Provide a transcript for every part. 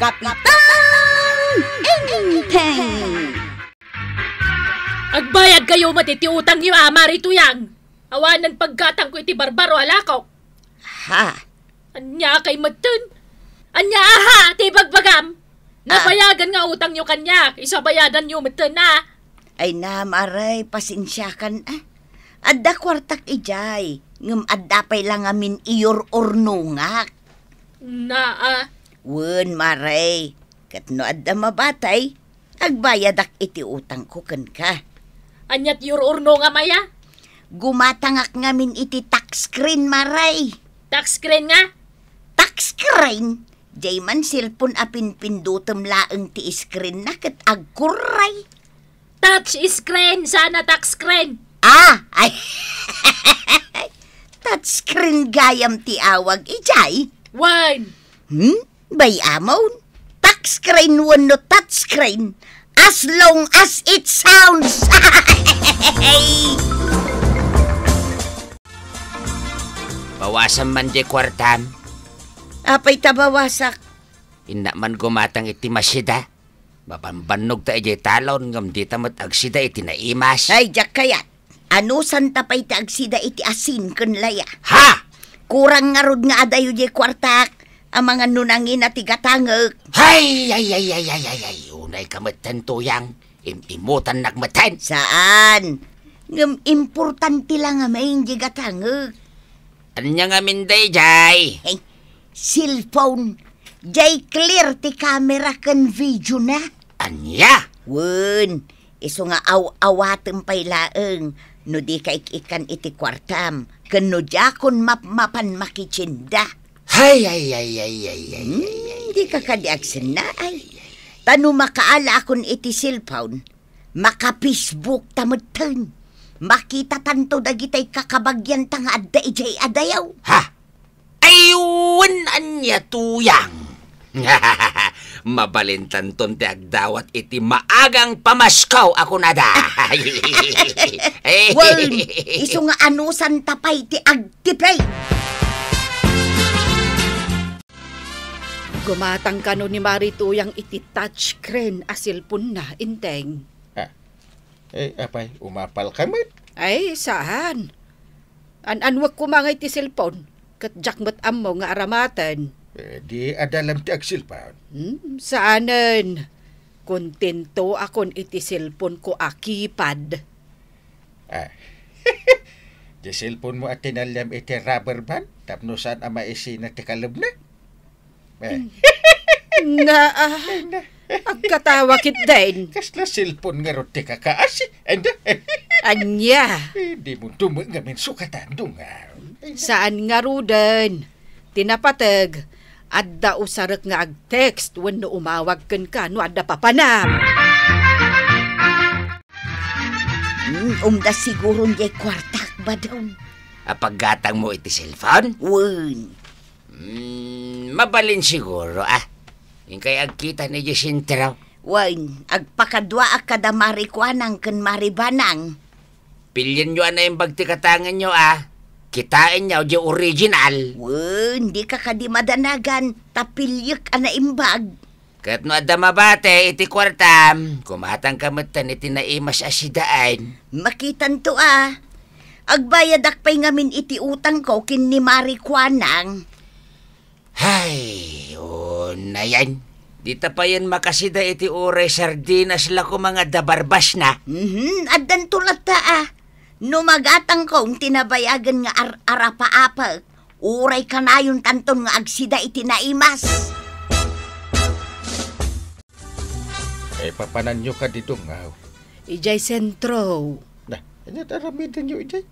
Kapitan Inteng! Agbayad kayo matiti utang ni Ama rito yang. Awanan paggatang ko iti barbaro alakaw. Ha? Anya kay matun. Anya aha, ti bagbagam. Nabayagan nga utang nyo kanya. Isabayadan nyo matun na. Ay namaray, pasensyakan Adda kwartak ijay. Ngam adda pay lang amin iyor ornungak. Wen maray. Katno adda mabatay. Agbayadak iti utang ko kan ka. Anyat yor orno nga maya? Gumatangak ngamin iti tax screen maray. Tax screen nga? Tax screen? Jay man silpon apin pindutom laeng ti screen na kat agkuray. Touch screen, sana tax screen. Ay. Touch screen gayam ti awag ijay. Wan. Bay amon. Tax screen wano touch screen. As long as it sounds. Bawasan man di kwartam. Apay tabawasak. Ina man gumatang iti masyida. Mapambanog ta iti talon ngam di tamat agsida iti naimas. Ay, jak kayat. Ano santa pa'y agsida iti asin kun laya. Ha! Kurang ngarod nga adayo di kwartak. Ang mga nunangin at igatangag. Ay! Unay kamatan tuyang. Imutan nagmatan. Saan? Ngam importante lang nga may hindi gatangag. Anya nga minday, jay? Hey, cellphone. Jay clear ti camera kan video na. Anya? Wen, iso nga awatem pay laeng. No di ka ikan iti kwartam. Kano jakon mapan makichinda. Ay. Di ka kadiagsin na ay. Tano makaala akon iti cellphone. Maka-Facebook tamutan. Makita tanto dagitay kakabagyan tanga adda ijay adayaw. Ha? Ayun anya tuyang. Mabalintanton ti agdawat iti maagang pamaskaw ako nada. Well, iso nga anusan tapay ti agtipay. Gumatang kano ni Marito yang iti touchscreen asilpon na, Inteng. Apay, umapal ka man. Ay, saan? Anwag ko mga iti cellphone, kat jakmat ammo nga aramatan. Di adalam ti agsilpan. Saanan? Kontento akon iti cellphone ko akipad. Di cellphone mo at tinalam iti rubber band, tapno saan ang maisi na tikalab na? Nga, agkatawa kit din. Kasla cellphone nga ro ti kakaasi. Anya? Di mo tumangamin sukatan dunga. Saan nga ruden? Tinapatag. Adda usarak nga ag-text when no umawag ka no adda papanam. Umda siguro niya kwartak ba daw? Apaggatang mo iti cellphone? Wen. Mabalin siguro Yung kay agkita ni Jacinta raw. Wen, agpakadwa akada marikwanang kan maribanang. Pilyan nyo yung bagtikatangan nyo Kitain nyo di original. Wen, di ka kadi madanagan. Tapilyak imbag. Kat no adda mabate iti kwartam. Kumatang kamatan iti naimas asidaan. Makitan to Agbayadak pa'y ngamin iti utang ko kin ni marikwanang. Hay, na yan. Di pa yan makasida iti ure sardinas la ko mga dabarbas na. Addan tulat ta No magatang kong tinabayagan nga arapa-apa. Uray ka na yung tanton nga agsida iti naimas. Papanan nyo ka dito nga. Ijay sentro. Taramidan nyo ijay.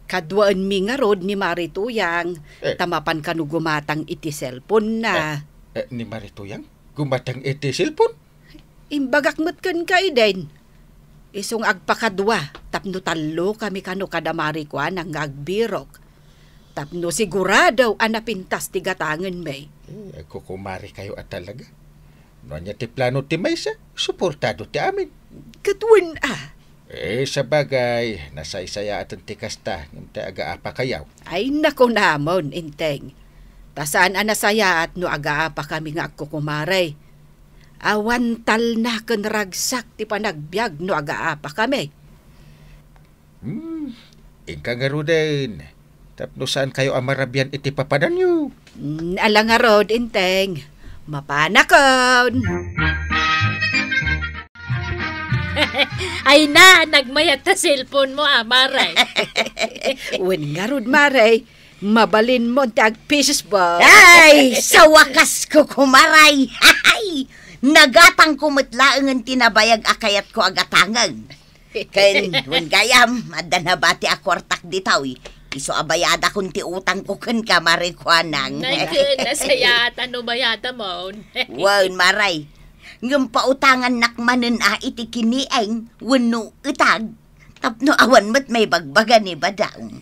Kadwaan mi nga rod ni Marituyang. Tamapan ka no gumatang iti cellphone na. Ni Marituyang? Gumatang iti cellphone? Imbagakmat kan ka din. Isong agpakadwa. Tapno talo kami kano kadamari ko ang agbirok. Tapno siguradaw anapintas ti gatangan may. Kukumari kayo at talaga. Nonya ti plano ti Maysa, suportado ti amin. Katwan sa bagay, nasaysaya aton ti kasta, ng ti aga-apa kayaw. Ay nako namon, Inteng. Tasaan anasaya at no aga-apa kami nga agkukumaray. Awantal na ken ragsak ti panagbiag no agaapa kami. Ika nga ro din. Tapno saan kayo amarabyan iti papadan nyo? Alang nga rod, inteng. Mapanakon. Ay na, nagmayat ta cellphone mo, Maray. Wen nga rod, Maray. Mabalin mo ti agpisos ba? Ay, sa wakas ko kumaray. Ay, nagatang kumitlaangan tinabayag akayat ko agatangan. Ken, wen gayam, adanabati akwartak ditaw. Iso abayada kung ti utang ko ken ka marikwanang. Naikun, nasaya, ano bayata mo? Wan, maray. Ngam pautangan nakmanen iti kinieng, wano itag. Tapno awan mat may bagbaga ni badang.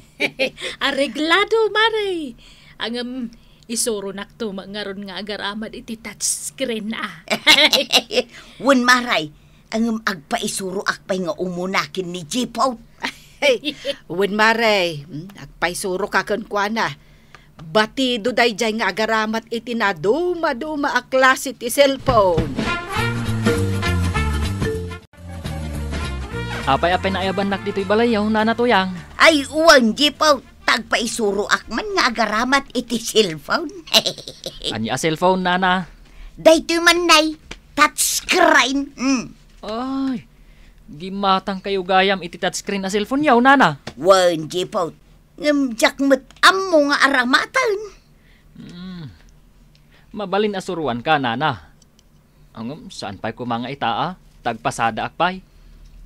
Areglado, Maray. Ang isuro nakto ngaron nga agaramad iti touchscreen na. Wan, maray. Ang agpaisuro akpay nga umunakin ni Jipout. Wen Maray, agpay suro ka ken kuana. Batido day jay nga agaramat iti na duma-duma a klase ti cellphone. Apay-apay na ayaban dito'y balayaw, Nana Tuyang. Ay, uwan, Jipout. Tagpaisuro akman nga agaramat iti cellphone. Anya a cellphone, Nana? Daytoy man nay, touchscreen. Ay, gimatang kayo gayam iti touchscreen na cellphone yaw, Nana. Wan, Jipout. Ngam met ammo nga aramatan. Mabalin asuruan ka, Nana. Saan pa'y kumanga itaa? Tagpasada akpay.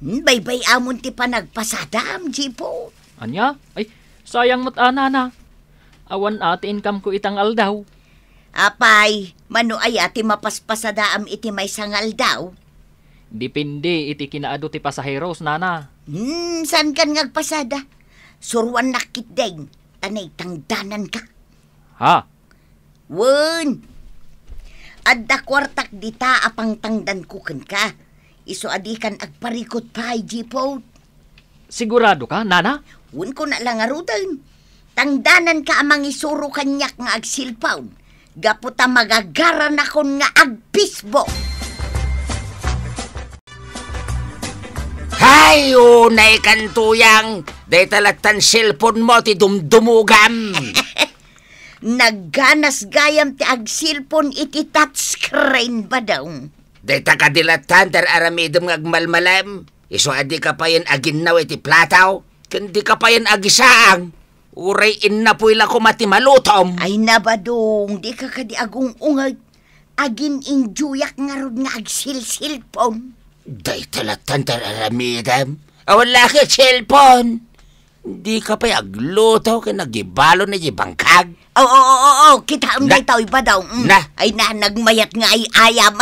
Baybay amon ti panagpasadam, Jipout. Anya? Ay, sayang mat Nana. Awan ati income ko itang aldaw. Apay, mano ay ati mapaspasadaam iti may sangal daw. Dipindi iti kinaado ti pasaheros, Nana. San kan ngagpasada? Surwan nakit deng, tanay tangdanan ka. Ha? Wen, adda kwartak dita apang tangdan kuken ka. Iso adikan agparikot pa, Jipout. Sigurado ka, Nana? Wen ko na lang arutan. Tangdanan ka amang isuro kanyak nga agsilpaw. Gaputa magagaran akon nga agpisbo. Hay, unay kan Tuyang. Day talatan cellphone mo ti dumdumugam. Nagganas gayam ti agsilpon iti touchscreen ba daw? Day takadilatan ter aramidom ngagmalmalam. Iso adi ka pa yan aginaw iti plataw. Kundi ka pa yan agisaang. Uray inna po ila ko mati malutom. Ay nabadong, di ka kadi agong ungag. Agin injuyak nga rod nga agsilsilpon. Day talatan ter aramidam. Awan laki cellphone. Di ka pa agluto ka nagibalo na bangkag. Oo, kita ang day tao iba daw. Na. Ay na, nagmayat nga ay ayam.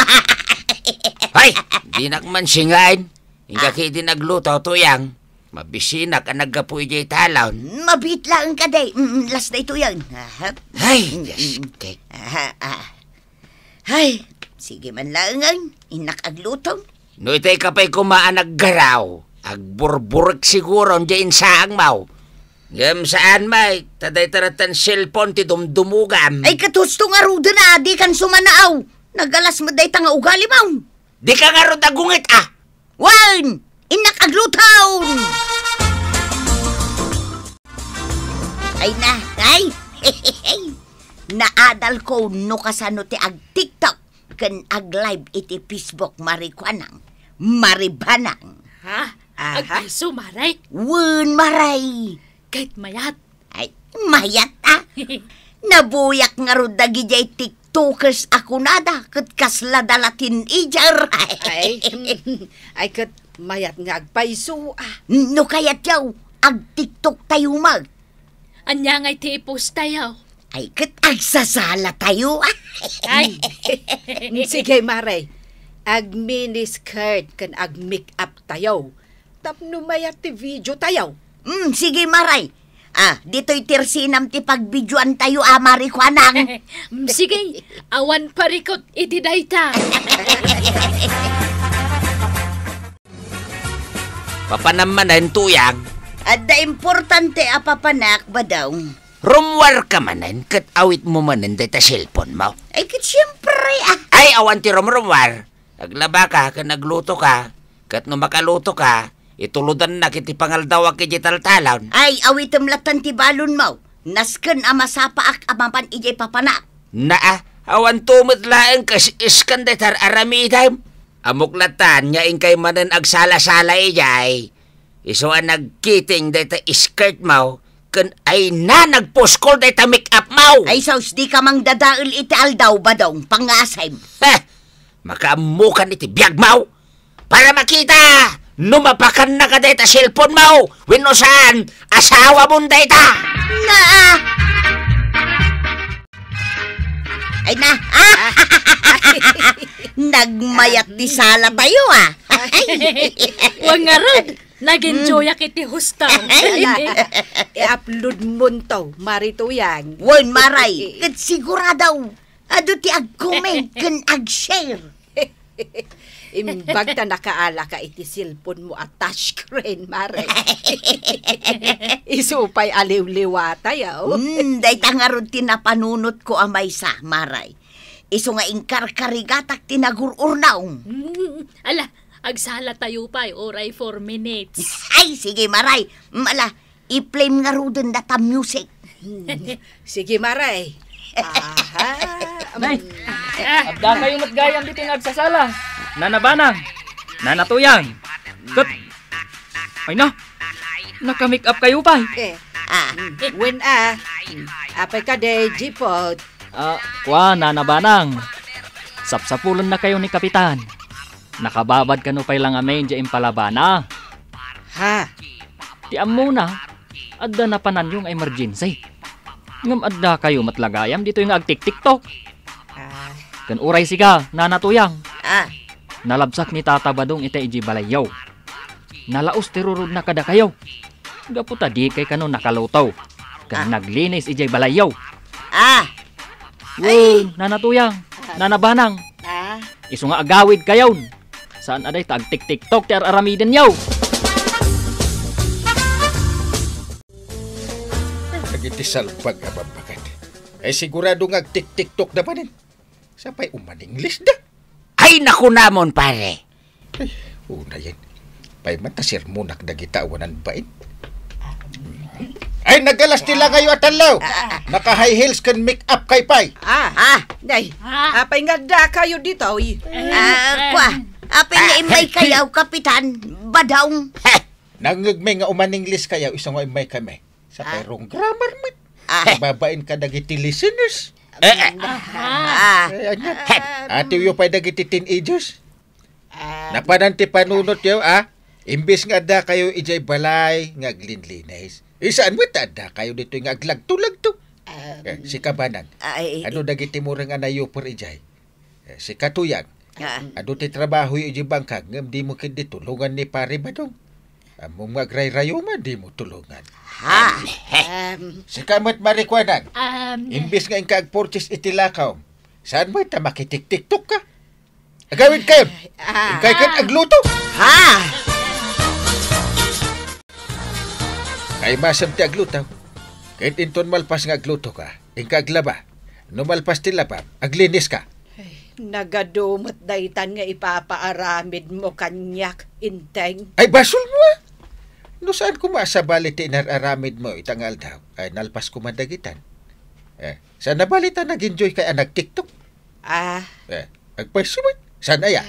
Ay, di nakman singain. Hingga kaya di nagluto, Tuyang. Mabisina ka naggapuy jay talaw. Mabit lang ka day. Last na ito yan. Ay, yes, okay. Ay, sige man lang ang inak aglutong. No itay ka pa'y kumaan naggaraw. Agburburek siguro diyan saang mau. Ngam saan may, taday taratan cellphone ti dumdumugam. Ay katusto nga rudo na, di kan sumanaaw. Nagalas mo day tanga ugali mo. Di ka nga ron agungit Wan! Inak aglutaw! Ay na, ay! Naadal ko no kasano ti ag TikTok ken ag live iti Facebook marikwanang. Maribanang. Ha? Agpiso, Maray? Wen maray. Kahit mayat. Ay, mayat Nabuyak nga ro dagi jay TikTokers ako nada ket kasla dalatin ijar. Ay ket mayat nga agpaiso No kayat yaw, ag TikTok tayo mag. Anya nga'y tipos tayo. Ay ket agsasala tayo Ay, Sige Maray, ag miniskirt kan ag make-up tayo. Tapno mayat ti video tayo. Sige maray. Dito'y tirsinam ti pagbidyoan tayo marikwanang. sige, awan parikot iti dayta. Papanamanan, Tuyang. Adda importante apapanak ba daw? Rumwar ka manan, kat awit mo manan data cellphone mo. Ay ket siyempre Ay, awan ti rumwar. Aglaba ka, kan nagluto ka. Kat no makaluto ka, ituludan na kiti pangaldawa kiti taltalon. Ay, awitem latan ti balon mo. Nasken ama sapaak amapan ijay papanak. Naa, awan tumot laeng kas iskan detar aramidam. Amuklatan nya ingkay manen agsala-sala ijay. Isuan nagkiting deta skirt mo. Kan ay na nagpuskol deta make-up mo. Ay, saus di ka mang dadaul iti aldaw ba daw, pangasay. Heh, makaamukan iti biyag mo. Para makita, numapakan na ka deta cellphone mo. Wino saan, asawa mo deta. Na! Ay na! Nagmayat ti sala tayo Wag nga rin. Nag-enjoy kiti hustaw. I-upload mo to, marituyang. Wan maray, kat siguradaw. Ado ti ag-comment, kan ag-share. Imbag ta nakaala ka iti cellphone mo at touchscreen, Mare. Isupay aliw-liwata, yaw. Day tangarod tinapanunot ko amay sa, maray. Iso nga ingkar-karigatak tinagururnaong. Ala, agsala tayo pa, oray 4 minutes. Ay, sige, maray. Ala, i-play nga rudin data music. Sige, Mare. Aha. Nay, abda kayo matgayam dito nga agsasala. Nanabanang, nanatuyang. Kat, ay na, naka-make up kayo pa. When apay ka de, jipot. Kwa, nanabanang. Sapsapulan na kayo ni Kapitan. Nakababad ka no pa'y lang amin dya impalabana. Ha? Tiam muna, adda na panan yung emergency. Ngam adda kayo matlagayam dito yung agtik-tiktok. Kan uray siga, nanatuyang. Nalabsak ni Tata Badong ite iji balayaw. Nalaos tirurod na kada kayo. Gaputa di kay kano nakalutaw. Kan naglinis iji balayaw. Wow, nanatuyang, nanabanang. Iso nga agawid kayaw. Saan aday tag tik-tiktok ti aramiden yaw. Nagiti salpag ababagat. Ay sigurado nga tik-tiktok na panin. Sapay umaninglis da. Ay, naku namon, pare. Ay, una yan. Pay man ta sirmunak na gitawan bain. Ay, nagalas nila kayo at alaw. Naka-high heels kan make-up kay Pay. Day. Apay nga da kayo dito, Kwa, apay nga imay kayaw, Kapitan. Badawng. Nangagmay nga umaninglis kayo, isang nga imay kami. Sa perong grammar man. Babain ka dagiti listeners. Ati yung pa'y dagiti teenagers. Napananti panunot yaw, imbis nga da kayo ijay balay, nga aglinlinis. Isaan mo tada kayo dito nga aglag-tulag-to. Si Kabanan, ano dagiti mo rin nga nayo por ijay? Si Katuyang, ano ti trabaho yung ijay bangkag, ngam di mo kindi tulungan ni Pare Badong. Among magray-rayo man, di mo tulungan. Si Kamat Marikwanan, imbis nga yung kag-purchase itilakaw, saan mo ita makitik-tiktok ka? Agawin kayo, ingkay kan agluto. Kay masam ti aglutaw. Kahit inton malpas nga agluto ka, ingka aglaba. No malpas ti labab, aglinis ka. Nagadumot daytan nga ipapaaramid mo kanyak, inteng. Ay, basol mo No saan ko masabali ti inararamid mo itangal daw, ay nalpas ko madagitan. Saan nabalitan nag-enjoy kay anak TikTok? Agpasumat, saan aya?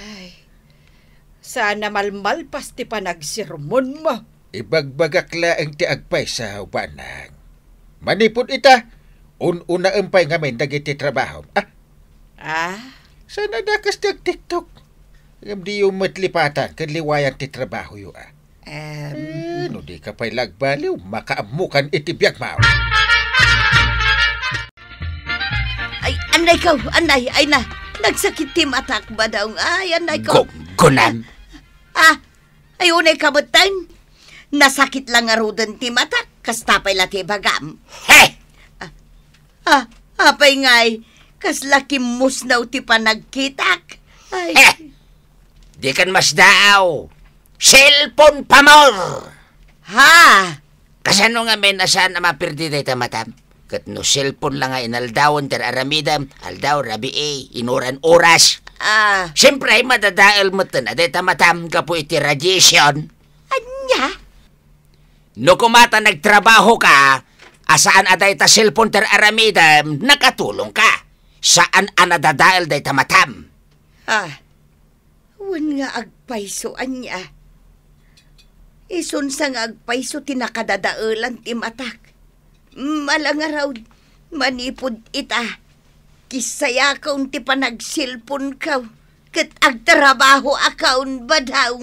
Sana malmalpas ti panagsirmon mo. Ibagbagak laeng ti agpay sa ubanang. Manipod ita, una empay ngamin dagiti trabaho. Sana dakas ti TikTok. Di yung matlipatan, kanliwayan ti trabaho yu no di ka pa'y lagbaliw, makaamukan itibiyag mao. Ay, anay ka, anay, ay na. Nagsakit ti matak ba daw? Ay, anay ko. Gunan. Ay, unay kabutang. Nasakit lang nga rudan ti matak, kastapay la ti bagam. Apay ngay, kas laki musnaw ti panagkitak. Ay. Di kan mas daaw. Cellphone pamor! Ha? Kasano nga men asaan na mapirdi day tamatam? Kat no cellphone lang nga inaldawon ter aramidam, aldaw rabi inuran oras. Siyempre ay madadaal mo tan, aday tamatam ka po iti radiation. Anya? No kumata nagtrabaho ka, asaan aday ta cellphone ter aramidam, nakatulong ka. Saan anadadaal day tamatam? Wan nga agpaiso anya. Isun sa nga agpaiso tinakadadaalan ti matak. Malangaraw, manipod ita. Kisaya kaun ti panagsilpon kaw. Kat agtrabaho akaun ba daw?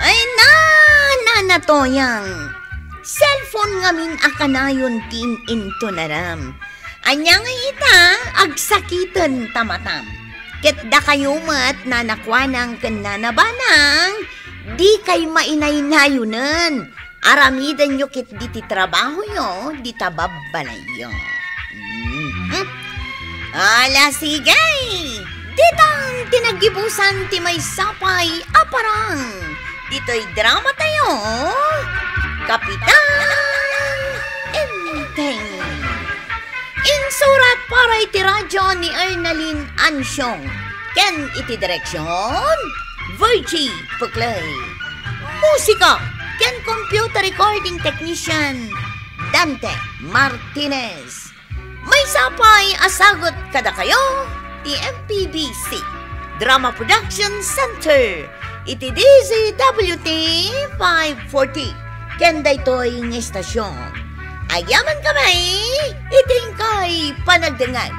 Ay na toyang. Cellphone ngamin akanayon tin into naram. Anya nga ita, agsakitan tamatam. Ket da kayo mat na nakwanang kananabanang, di kay mainay-nayunan. Aramidan nyo kit di ti trabaho nyo, di tababalay nyo. Ala sigay, ditang tinagibusan ti may sapay aparang. Dito'y drama tayo, Kapitan Enteng. Insurat para iti radyo ni Ernaline Ansyong. Ken iti direksyon, Virgie Puklay. Musika, ken computer recording technician, Dante Martinez. May sapay asagot kada kayo, ti MPBC Drama Production Center. Iti DZWT 540. Ken daytoy ng estasyon. Ayaman kamay, iting kay panagdangan.